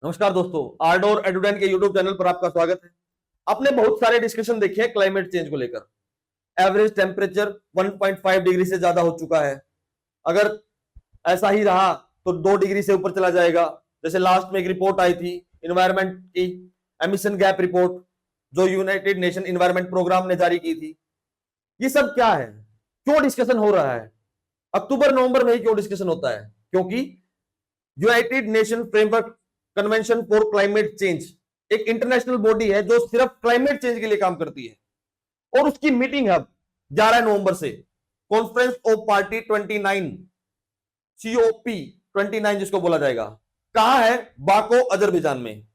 नमस्कार दोस्तों, आर्डोर एडुडेन के यूट्यूब चैनल पर आपका स्वागत है। आपने बहुत सारे डिस्कशन देखे हैं क्लाइमेट चेंज को लेकर। एवरेज टेम्परेचर 1.5 डिग्री से ज्यादा हो चुका है। अगर ऐसा ही रहा तो 2 डिग्री से ऊपर चला जाएगा। जैसे लास्ट में एक रिपोर्ट आई थी इन्वायरमेंट की, एमिशन गैप रिपोर्ट, जो यूनाइटेड नेशन इन्वायरमेंट प्रोग्राम ने जारी की थी। ये सब क्या है, क्यों डिस्कशन हो रहा है? अक्टूबर नवंबर में ही क्यों डिस्कशन होता है? क्योंकि United nation framework convention for climate change एक इंटरनेशनल बॉडी है जो सिर्फ क्लाइमेट चेंज के लिए काम करती है, और उसकी मीटिंग है 11 नवंबर से। कॉन्फ्रेंस ऑफ पार्टी 29, COP 29 जिसको बोला जाएगा, कहां है? बाको, अजरबैजान में।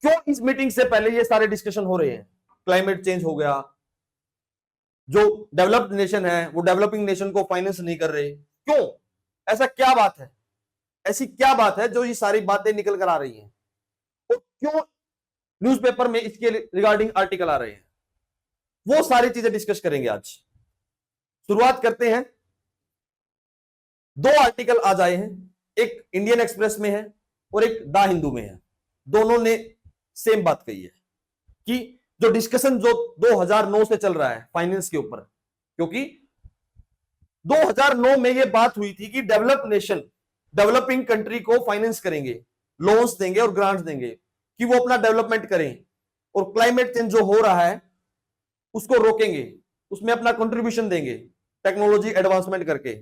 क्यों इस मीटिंग से पहले ये सारे डिस्कशन हो रहे हैं? क्लाइमेट चेंज हो गया, जो डेवलप्ड नेशन है वो डेवलपिंग नेशन को फाइनेंस नहीं कर रहे। क्यों? ऐसा क्या बात है? ऐसी क्या बात है जो ये सारी बातें निकल कर आ रही हैं, और क्यों न्यूज़पेपर में इसके रिगार्डिंग आर्टिकल आ रहे हैं? वो सारी चीजें डिस्कस करेंगे आज। शुरुआत करते हैं। 2 आर्टिकल आज आए हैं, एक इंडियन एक्सप्रेस में है और एक द हिंदू में है। दोनों ने सेम बात कही है कि जो डिस्कशन जो 2009 से चल रहा है फाइनेंस के ऊपर, क्योंकि 2009 में यह बात हुई थी कि डेवलप नेशन डेवलपिंग कंट्री को फाइनेंस करेंगे, लोन्स देंगे और ग्रांट्स देंगे कि वो अपना डेवलपमेंट करें, और क्लाइमेट चेंज जो हो रहा है उसको रोकेंगे, उसमें अपना कंट्रीब्यूशन देंगे टेक्नोलॉजी एडवांसमेंट करके।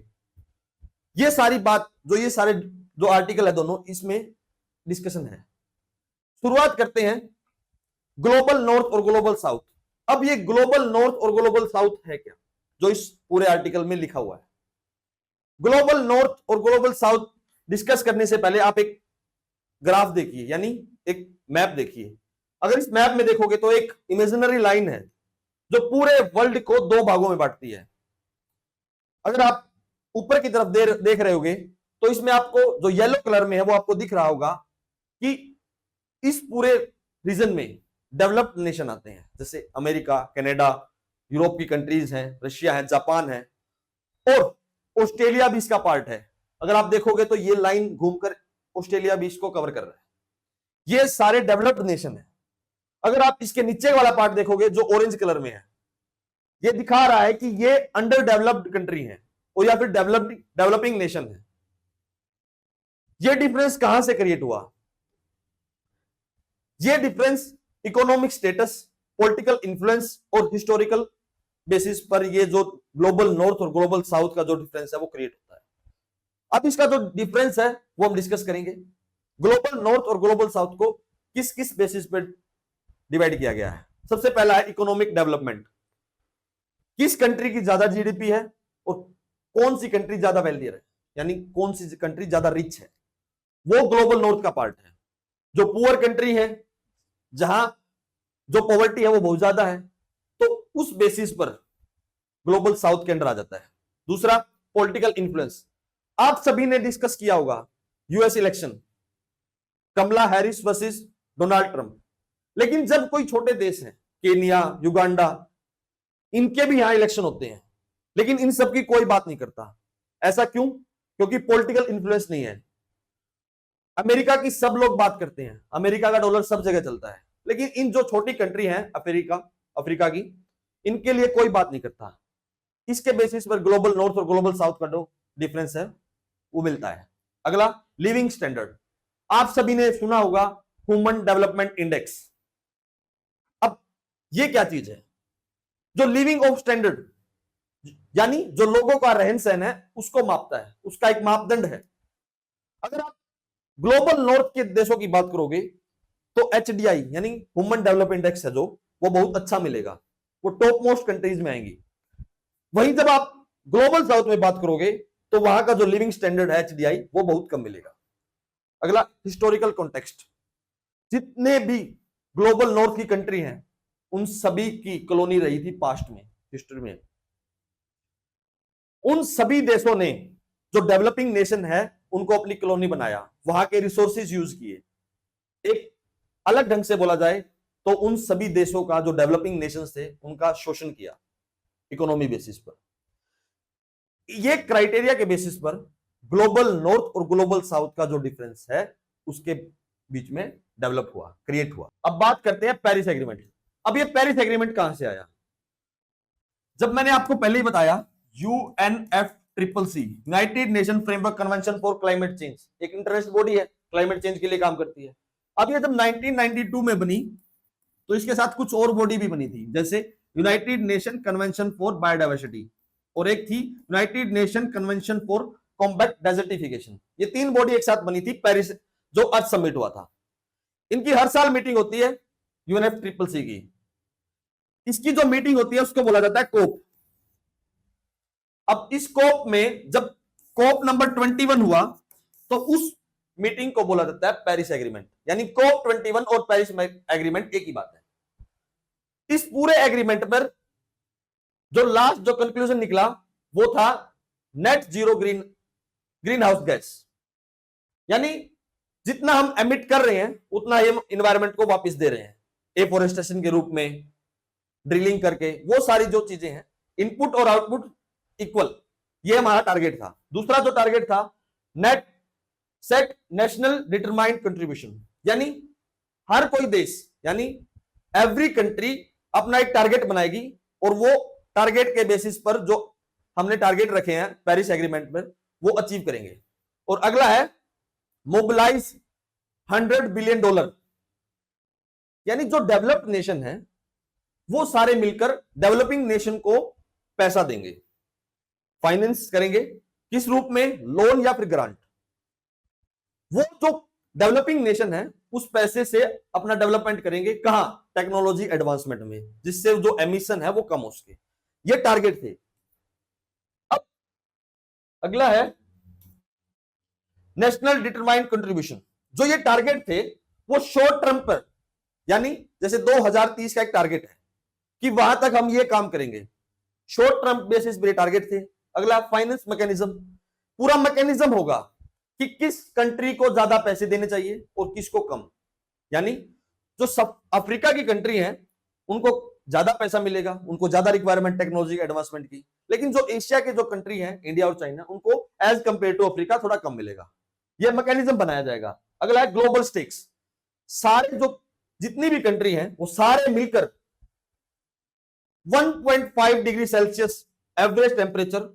ये सारी बात ये सारे जो आर्टिकल है दोनों, इसमें डिस्कशन है। शुरुआत करते हैं ग्लोबल नॉर्थ और ग्लोबल साउथ। अब ये ग्लोबल नॉर्थ और ग्लोबल साउथ है क्या, जो इस पूरे आर्टिकल में लिखा हुआ है? ग्लोबल नॉर्थ और ग्लोबल साउथ डिस्कस करने से पहले आप एक ग्राफ देखिए, यानी एक मैप देखिए। अगर इस मैप में देखोगे तो एक इमेजिनरी लाइन है जो पूरे वर्ल्ड को 2 भागों में बांटती है। अगर आप ऊपर की तरफ देख रहे होगे तो इसमें आपको जो येलो कलर में है वो आपको दिख रहा होगा कि इस पूरे रीजन में डेवलप्ड नेशन आते हैं, जैसे अमेरिका, कनाडा, यूरोप की कंट्रीज हैं, रशिया है, जापान है, और ऑस्ट्रेलिया भी इसका पार्ट है। अगर आप देखोगे तो ये लाइन घूमकर ऑस्ट्रेलिया भी इसको कवर कर रहा है। ये सारे डेवलप्ड नेशन है। अगर आप इसके नीचे वाला पार्ट देखोगे जो ऑरेंज कलर में है, ये दिखा रहा है कि ये अंडर डेवलप्ड कंट्री है और या फिर डेवलपिंग नेशन है। ये डिफरेंस कहां से क्रिएट हुआ? ये difference economic status, political influence और हिस्टोरिकल बेसिस पर ये जो ग्लोबल नॉर्थ और ग्लोबल साउथ का जो डिफरेंस है वो क्रिएट होता है। अब इसका जो डिफरेंस है वो हम डिस्कस करेंगे। ग्लोबल नॉर्थ और ग्लोबल साउथ को किस किस बेसिस पर डिवाइड किया गया है? सबसे पहला है इकोनॉमिक डेवलपमेंट। किस कंट्री की ज्यादा जीडीपी है और कौन सी कंट्री ज्यादा वेल्दियर है, यानी कौन सी कंट्री ज्यादा रिच है, वो ग्लोबल नॉर्थ का पार्ट है। जो पुअर कंट्री है, जहां जो पॉवर्टी है वो बहुत ज्यादा है, तो उस बेसिस पर ग्लोबल साउथ के अंडर आ जाता है। दूसरा, पॉलिटिकल इंफ्लुएंस। आप सभी ने डिस्कस किया होगा यूएस इलेक्शन, कमला हैरिस वर्सेस डोनाल्ड ट्रंप। लेकिन जब कोई छोटे देश हैं, केनिया, युगांडा, इनके भी यहां इलेक्शन होते हैं, लेकिन इन सब की कोई बात नहीं करता। ऐसा क्यों? क्योंकि पॉलिटिकल इंफ्लुएंस नहीं है। अमेरिका की सब लोग बात करते हैं, अमेरिका का डॉलर सब जगह चलता है, लेकिन इन जो छोटी कंट्री हैं अफ्रीका की, इनके लिए कोई बात नहीं करता। इसके बेसिस पर ग्लोबल नॉर्थ और ग्लोबल साउथ का जो डिफरेंस है वो मिलता है। अगला, लिविंग स्टैंडर्ड। आप सभी ने सुना होगा ह्यूमन डेवलपमेंट इंडेक्स। अब ये क्या चीज है? जो लिविंग ऑफ स्टैंडर्ड, यानी जो लोगों का रहन सहन है उसको मापता है, उसका एक मापदंड है। अगर आप ग्लोबल नॉर्थ के देशों की बात करोगे तो HDI यानी ह्यूमन डेवलपमेंट इंडेक्स है जो, वो बहुत अच्छा मिलेगा, वो टॉप मोस्ट कंट्रीज में आएंगी। वहीं जब आप ग्लोबल साउथ में बात करोगे तो वहां का जो लिविंग स्टैंडर्ड है HDI वो बहुत कम मिलेगा। अगला, हिस्टोरिकल कॉन्टेक्स्ट। जितने भी ग्लोबल नॉर्थ की कंट्री हैं उन सभी की कॉलोनी रही थी पास्ट में, हिस्ट्री में। उन सभी देशों ने जो डेवलपिंग नेशन है उनको अपनी कॉलोनी बनाया, वहां के रिसोर्सेज यूज किए। एक अलग ढंग से बोला जाए तो उन सभी देशों का जो डेवलपिंग नेशंस थे उनका शोषण किया इकोनॉमी बेसिस पर। ये क्राइटेरिया के बेसिस पर ग्लोबल नॉर्थ और ग्लोबल साउथ का जो डिफरेंस है उसके बीच में डेवलप हुआ, क्रिएट हुआ। अब बात करते हैं पेरिस एग्रीमेंट। अब ये पेरिस एग्रीमेंट कहां से आया? जब मैंने आपको पहले ही बताया UNFCCC, United nation framework convention for climate change, एक इंटरनेशनल बॉडी है, क्लाइमेट चेंज के लिए काम करती है। अब ये जब 1992 में बनी तो इसके साथ कुछ और बॉडी भी बनी थी, जैसे United nation convention for biodiversity और एक थी United nation convention for combat desertification. ये 3 बॉडी एक साथ बनी थी पेरिस, जो अर्थ समिट हुआ था। इनकी हर साल मीटिंग होती है UNFCCC की। इसकी जो मीटिंग होती है उसको बोला जाता है कोप। अब इस कोप में जब कोप नंबर 21 हुआ तो उस मीटिंग को बोला जाता है पेरिस एग्रीमेंट, यानी कोप 21 और पेरिस एग्रीमेंट एक ही बात है। इस पूरे एग्रीमेंट पर जो लास्ट जो कंक्लूजन निकला वो था net zero green house gas, यानी जितना हम एमिट कर रहे हैं उतना हम इन्वायरमेंट को वापस दे रहे हैं, एफोरेस्टेशन के रूप में, ड्रिलिंग करके, वो सारी जो चीजें हैं, इनपुट और आउटपुट इक्वल, ये हमारा टारगेट था। दूसरा जो टारगेट था net set national determined contribution, यानी हर कोई देश, यानी एवरी कंट्री अपना एक टारगेट बनाएगी और वो टारगेट के बेसिस पर जो हमने टारगेट रखे हैं पेरिस एग्रीमेंट में वो अचीव करेंगे। और अगला है मोबिलाइज $100 बिलियन, यानी जो डेवलप्ड नेशन है वो सारे मिलकर डेवलपिंग नेशन को पैसा देंगे, फाइनेंस करेंगे। किस रूप में? लोन या फिर ग्रांट। वो जो डेवलपिंग नेशन है उस पैसे से अपना डेवलपमेंट करेंगे, कहां? टेक्नोलॉजी एडवांसमेंट में, जिससे जो एमिशन है वो कम हो सके। ये टारगेट थे। अब अगला है नेशनल डिटरमाइंड कंट्रीब्यूशन। जो ये टारगेट थे वो शॉर्ट टर्म पर, यानी जैसे 2030 का एक टारगेट है कि वहां तक हम ये काम करेंगे, शॉर्ट टर्म बेसिस पे टारगेट थे। अगला फाइनेंस मैकेनिज्म, पूरा मैकेनिज्म होगा कि किस कंट्री को ज्यादा पैसे देने चाहिए और किसको कम, यानी जो सब अफ्रीका की कंट्री है उनको ज्यादा पैसा मिलेगा, उनको ज्यादा रिक्वायरमेंट टेक्नोलॉजी एडवांसमेंट की, लेकिन जो एशिया के जो कंट्री है, इंडिया और चाइना, उनको एज कंपेयर टू अफ्रीका थोड़ा कम मिलेगा। यह मैकेनिज्म बनाया जाएगा। अगला है ग्लोबल स्टेक्स, सारे जो जितनी भी कंट्री हैं वो सारे मिलकर 1.5 डिग्री सेल्सियस एवरेज टेम्परेचर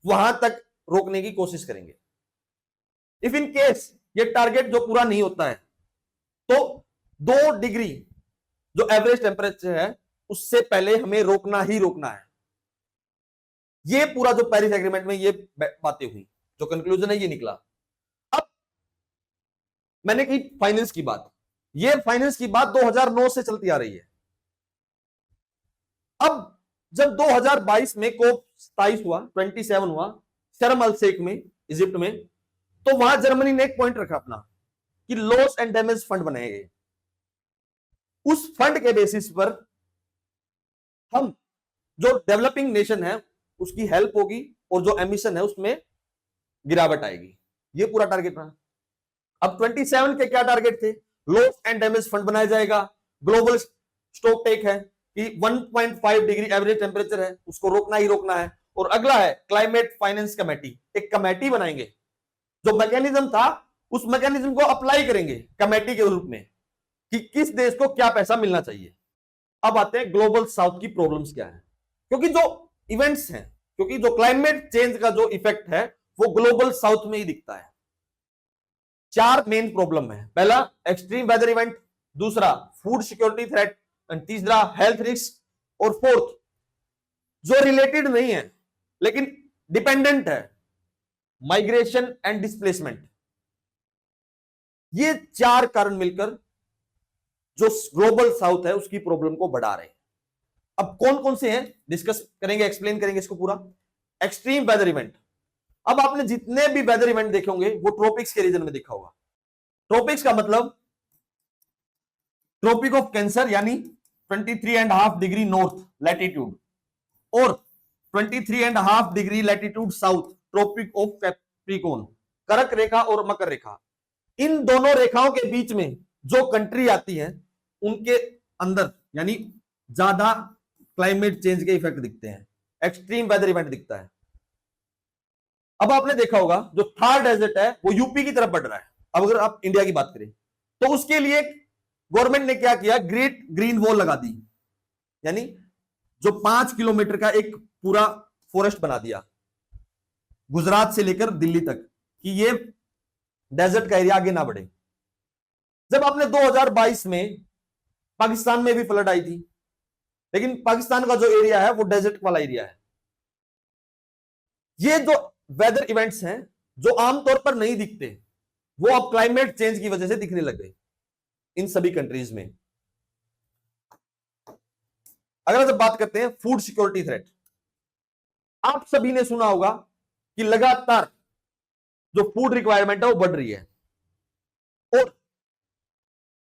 वहां तक रोकने की कोशिश करेंगे। इफ इन केस ये टारगेट जो पूरा नहीं होता है तो 2 डिग्री जो एवरेज टेम्परेचर है उससे पहले हमें रोकना ही रोकना है। ये पूरा जो पेरिस एग्रीमेंट में ये बातें हुई, जो कंक्लूजन है ये निकला। अब मैंने की फाइनेंस की बात, ये फाइनेंस की बात 2009 से चलती आ रही है। अब जब 2022 में कोप 27 हुआ, 27 हुआ शर्म अल शेख में, इजिप्ट में, तो वहां जर्मनी ने एक पॉइंट रखा अपना कि लॉस एंड डैमेज फंड बनाएंगे। उस फंड के बेसिस पर हम जो डेवलपिंग नेशन है उसकी हेल्प होगी और जो एमिशन है उसमें गिरावट आएगी। ये पूरा टारगेट रहा। अब 27 के क्या टारगेट थे? लॉस एंड डैमेज फंड बनाया जाएगा, ग्लोबल स्टॉक टेक है कि 1.5 डिग्री एवरेज टेम्परेचर है उसको रोकना ही रोकना है। और अगला है क्लाइमेट फाइनेंस कमेटी, एक कमेटी बनाएंगे, जो मैकेनिज्म था उस मैकेनिज्म को अप्लाई करेंगे कमेटी के रूप में कि किस देश को क्या पैसा मिलना चाहिए। अब आते हैं ग्लोबल साउथ की प्रॉब्लम्स क्या है, क्योंकि जो इवेंट्स हैं, क्योंकि जो क्लाइमेट चेंज का जो इफेक्ट है वो ग्लोबल साउथ में ही दिखता है। 4 मेन प्रॉब्लम है। पहला एक्सट्रीम वेदर इवेंट, दूसरा फूड सिक्योरिटी थ्रेट, तीसरा हेल्थ रिस्क, और फोर्थ जो रिलेटेड नहीं है लेकिन डिपेंडेंट है, माइग्रेशन एंड डिस्प्लेसमेंट। ये 4 कारण मिलकर जो ग्लोबल साउथ है उसकी प्रॉब्लम को बढ़ा रहे हैं। अब कौन कौन से हैं डिस्कस करेंगे, एक्सप्लेन करेंगे इसको पूरा। एक्सट्रीम वेदर इवेंट, अब आपने जितने भी वेदर इवेंट देखे होंगे वो ट्रॉपिक्स के रीजन में देखा होगा। ट्रॉपिक्स का मतलब ट्रॉपिक ऑफ कैंसर यानी 23.5 डिग्री नॉर्थ लैटिट्यूड और 23.5 degree latitude south tropic of Capricorn, कर्क रेखा और मकर रेखा। इन दोनों रेखाओं के बीच में जो कंट्री आती है उनके अंदर यानी ज्यादा क्लाइमेट चेंज के इफेक्ट दिखते हैं, एक्सट्रीम वेदर इवेंट दिखता है। अब आपने देखा होगा जो थार डेजर्ट है वो यूपी की तरफ बढ़ रहा है। अब अगर आप इंडिया की बात करें तो उसके लिए गवर्नमेंट ने क्या किया, ग्रेट ग्रीन वॉल लगा दी, यानी जो 5 किलोमीटर का एक पूरा फॉरेस्ट बना दिया गुजरात से लेकर दिल्ली तक, कि ये डेजर्ट का एरिया आगे ना बढ़े। जब आपने 2022 में पाकिस्तान में भी फ्लड आई थी, लेकिन पाकिस्तान का जो एरिया है वो डेजर्ट वाला एरिया है। ये जो वेदर इवेंट्स हैं जो आमतौर पर नहीं दिखते, वो अब क्लाइमेट चेंज की वजह से दिखने लग गए इन सभी कंट्रीज में। अगर जब बात करते हैं फूड सिक्योरिटी थ्रेट, आप सभी ने सुना होगा कि लगातार जो फूड रिक्वायरमेंट है वो बढ़ रही है और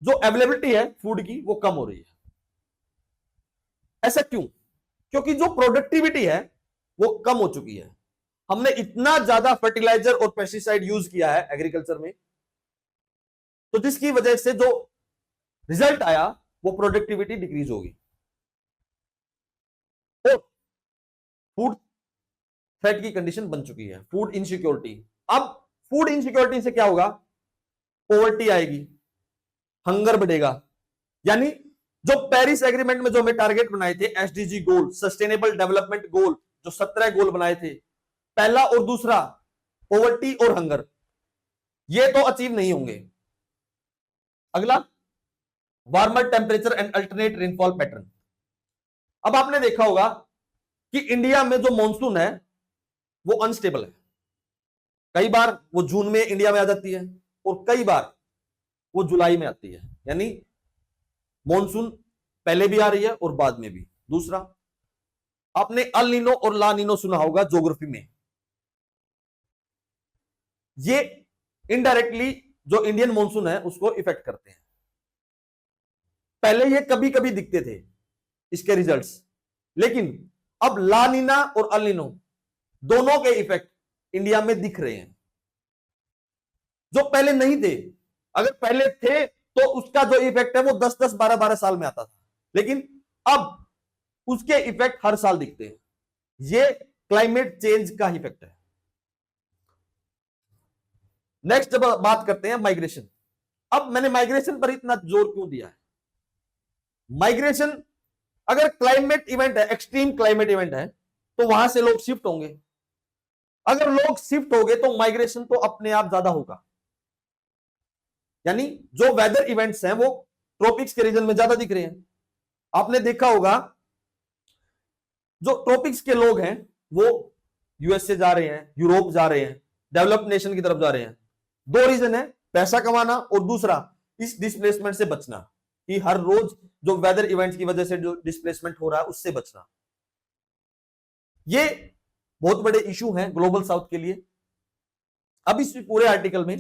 जो अवेलेबिलिटी है फूड की वो कम हो रही है। ऐसा क्यों? क्योंकि जो प्रोडक्टिविटी है वो कम हो चुकी है। हमने इतना ज्यादा फर्टिलाइजर और पेस्टिसाइड यूज किया है एग्रीकल्चर में, तो जिसकी वजह से जो रिजल्ट आया वो प्रोडक्टिविटी डिक्रीज होगी और फूड थ्रेट की कंडीशन बन चुकी है, फूड इनसिक्योरिटी। अब फूड इनसिक्योरिटी से क्या होगा? पॉवर्टी आएगी, हंगर बढ़ेगा। यानी जो पेरिस एग्रीमेंट में जो हमें टारगेट बनाए थे, एसडीजी गोल, सस्टेनेबल डेवलपमेंट गोल, जो 17 गोल बनाए थे, पहला और दूसरा पॉवर्टी और हंगर, ये तो अचीव नहीं होंगे। अगला warmer temperature and alternate rainfall pattern. अब आपने देखा होगा कि इंडिया में जो मॉनसून है वो अनस्टेबल है। कई बार वो जून में इंडिया में आ जाती है और कई बार वो जुलाई में आती है, यानी मॉनसून पहले भी आ रही है और बाद में भी। दूसरा, आपने अल नीनो और ला नीनो सुना होगा ज्योग्राफी में। ये इनडायरेक्टली जो इंडियन मॉनसून है उसको इफेक्ट करते हैं। पहले ये कभी कभी दिखते थे इसके रिजल्ट्स, लेकिन अब ला नीना और अल नीनो दोनों के इफेक्ट इंडिया में दिख रहे हैं, जो पहले नहीं थे। अगर पहले थे तो उसका जो इफेक्ट है वो 10-10, 12-12 साल में आता था, लेकिन अब उसके इफेक्ट हर साल दिखते हैं। ये क्लाइमेट चेंज का इफेक्ट है। नेक्स्ट जब बात करते हैं माइग्रेशन। अब मैंने माइग्रेशन पर इतना जोर क्यों दिया है? माइग्रेशन अगर क्लाइमेट इवेंट है, एक्सट्रीम क्लाइमेट इवेंट है, तो वहां से लोग शिफ्ट होंगे। अगर लोग शिफ्ट हो गए तो माइग्रेशन तो अपने आप ज्यादा होगा। यानी जो वेदर इवेंट्स हैं वो ट्रॉपिक्स के रीजन में ज्यादा दिख रहे हैं। आपने देखा होगा जो ट्रॉपिक्स के लोग हैं वो यूएस से जा रहे हैं, यूरोप जा रहे हैं, डेवलप्ड नेशन की तरफ जा रहे हैं। दो रीजन है, पैसा कमाना और दूसरा इस डिस्प्लेसमेंट से बचना, कि हर रोज जो वेदर इवेंट्स की वजह से जो डिस्प्लेसमेंट हो रहा है उससे बचना। ये बहुत बड़े इशू हैं ग्लोबल साउथ के लिए। अब इस पूरे आर्टिकल में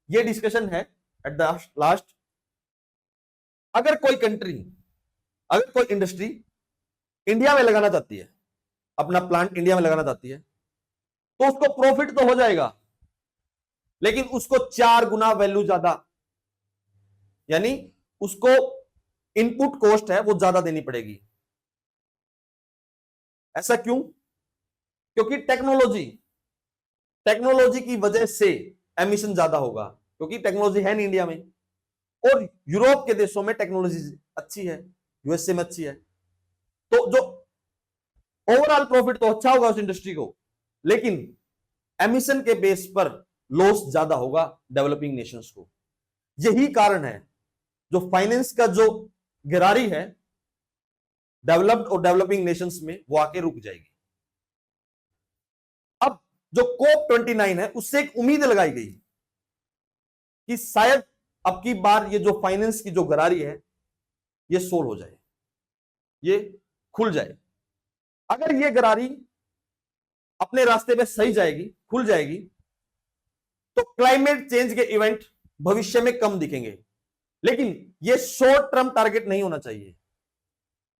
ये डिस्कशन है एट द लास्ट, अगर कोई कंट्री, अगर कोई इंडस्ट्री इंडिया में लगाना चाहती है, अपना प्लांट इंडिया में लगाना चाहती है, तो उसको प्रॉफिट तो हो जाएगा, लेकिन उसको 4 गुना वैल्यू ज्यादा, यानी उसको इनपुट कॉस्ट है वो ज्यादा देनी पड़ेगी। ऐसा क्यों? क्योंकि टेक्नोलॉजी की वजह से एमिशन ज्यादा होगा, क्योंकि टेक्नोलॉजी है नहीं इंडिया में, और यूरोप के देशों में टेक्नोलॉजी अच्छी है, यूएसए में अच्छी है। तो जो ओवरऑल प्रॉफिट तो अच्छा होगा उस इंडस्ट्री को, लेकिन एमिशन के बेस पर लॉस ज्यादा होगा डेवलपिंग नेशंस को। यही कारण है जो फाइनेंस का जो गिरारी है डेवलप्ड और डेवलपिंग नेशंस में, वो आके रुक जाएगी। अब जो COP29 है उससे एक उम्मीद लगाई गई कि शायद अब की बार ये जो फाइनेंस की जो गिरारी है ये सोल्व हो जाए, ये खुल जाए। अगर ये गिरारी अपने रास्ते पे सही जाएगी, खुल जाएगी, तो क्लाइमेट चेंज के इवेंट भविष्य में कम दिखेंगे। लेकिन ये शॉर्ट टर्म टारगेट नहीं होना चाहिए,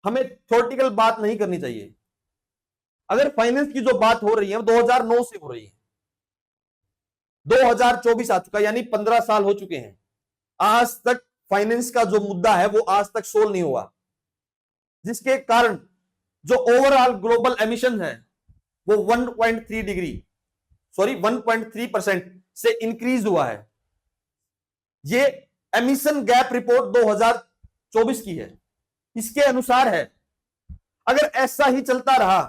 हमें थ्योरेटिकल बात नहीं करनी चाहिए। अगर फाइनेंस की जो बात हो रही है 2009 से हो रही है, 2024 आ चुका, यानी 15 साल हो चुके हैं, आज तक फाइनेंस का जो मुद्दा है वो आज तक सोल्व नहीं हुआ, जिसके कारण जो ओवरऑल ग्लोबल एमिशन है वो 1.3% से इंक्रीज हुआ है। ये एमिशन गैप रिपोर्ट 2024 की है। इसके अनुसार है, अगर ऐसा ही चलता रहा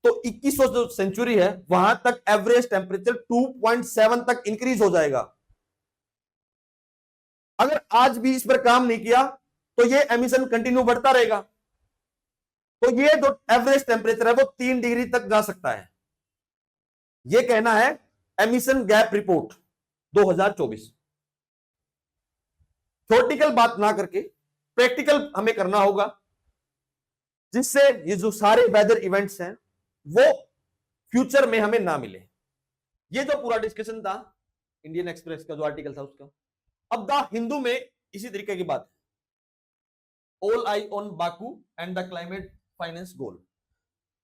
तो 2100 जो सेंचुरी है वहां तक एवरेज टेम्परेचर 2.7 तक इंक्रीज हो जाएगा। अगर आज भी इस पर काम नहीं किया तो ये एमिशन कंटिन्यू बढ़ता रहेगा, तो ये जो एवरेज टेम्परेचर है वो 3 डिग्री तक जा सकता है। ये कहना है एमिशन गैप रिपोर्ट 2024। थ्योरेटिकल बात ना करके प्रैक्टिकल हमें करना होगा, जिससे ये जो सारे वेदर इवेंट्स हैं वो फ्यूचर में हमें ना मिले। ये जो पूरा डिस्कशन था इंडियन एक्सप्रेस का जो आर्टिकल था उसका। अब द हिंदू में इसी तरीके की बात है, all I on Baku and the climate finance गोल।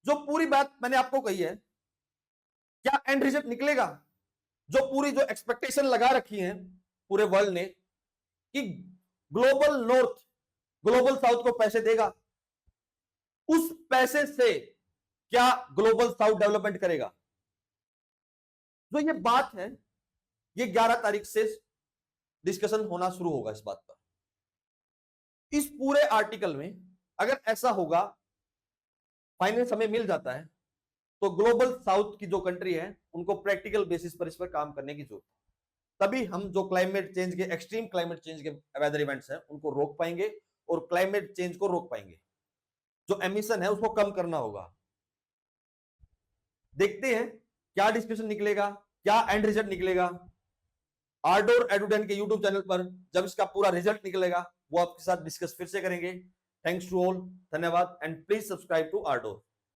जो पूरी बात मैंने आपको कही है, क्या एंड रिजल्ट निकलेगा? जो पूरी जो एक्सपेक्टेशन लगा रखी है पूरे वर्ल्ड ने कि ग्लोबल नॉर्थ ग्लोबल साउथ को पैसे देगा, उस पैसे से क्या ग्लोबल साउथ डेवलपमेंट करेगा? जो ये बात है ये 11 तारीख से डिस्कशन होना शुरू होगा इस बात पर। इस पूरे आर्टिकल में अगर ऐसा होगा, फाइनेंस हमें मिल जाता है, तो ग्लोबल साउथ की जो कंट्री है उनको प्रैक्टिकल बेसिस पर इस पर काम करने की जरूरत है। तभी हम जो क्लाइमेट चेंज के एक्सट्रीम क्लाइमेट चेंज के वेदर इवेंट्स हैं उनको रोक पाएंगे और क्लाइमेट चेंज को रोक पाएंगे। जो एमिशन है उसको कम करना होगा। देखते हैं क्या डिस्कशन निकलेगा, क्या एंड रिजल्ट निकलेगा। आर्डोर एडुडेन के यूट्यूब चैनल पर जब इसका पूरा रिजल्ट निकलेगा वो आपके साथ डिस्कस फिर से करेंगे। थैंक्स टू ऑल, धन्यवाद and please subscribe to Ardor.